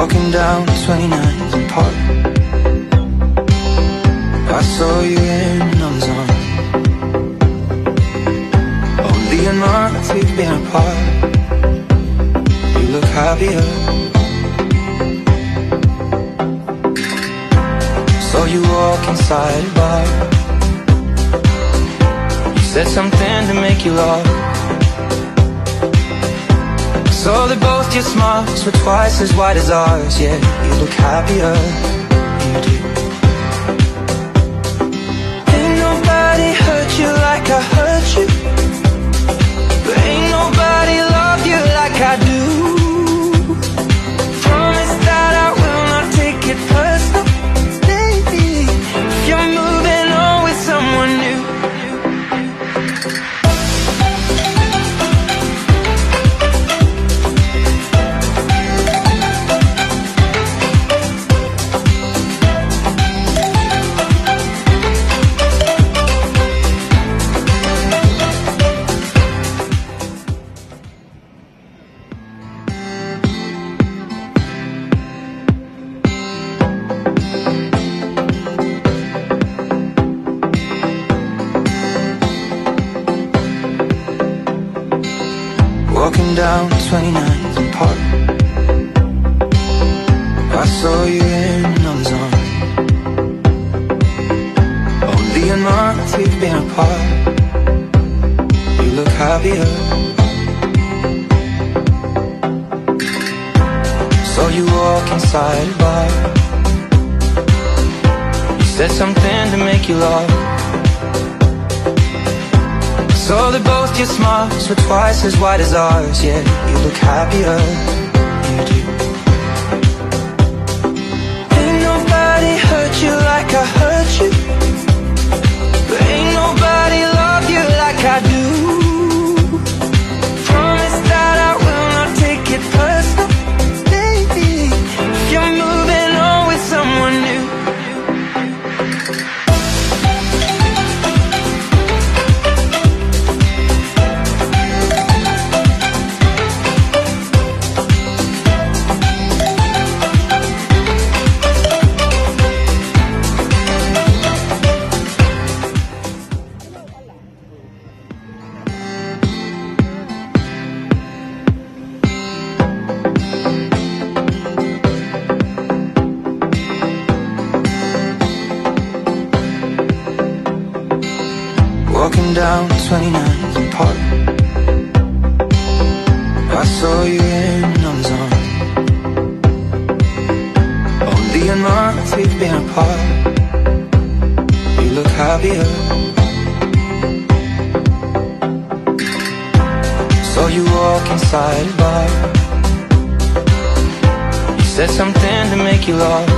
Walking down 29th Park, I saw you in another zone. Only a month we've been apart, you look happier. Saw you walk inside a bar, you said something to make you laugh. Saw that both your smiles were twice as wide as ours. Yeah, you look happier, you do. Ain't nobody hurt you like I hurt you, but ain't nobody loved you like I do. Promise that I will not take it personal, baby, if you're moving on with someone new. Walking down 29th Park, I saw you in another zone. Only a month we've been apart, you look happier. Saw you walk inside a bar, you said something to make you laugh. Saw that both your smiles were twice as wide as ours. Yeah, you look happier, you do. Ain't nobody hurt you like I hurt you, but ain't nobody loved you like I do. Promise that I will not take it personal, baby, if you're moving on with someone new. Walking down 29th Park, I saw you in another zone. Only a month we've been apart, you look happier. Saw you walk inside a bar, you said something to make you laugh.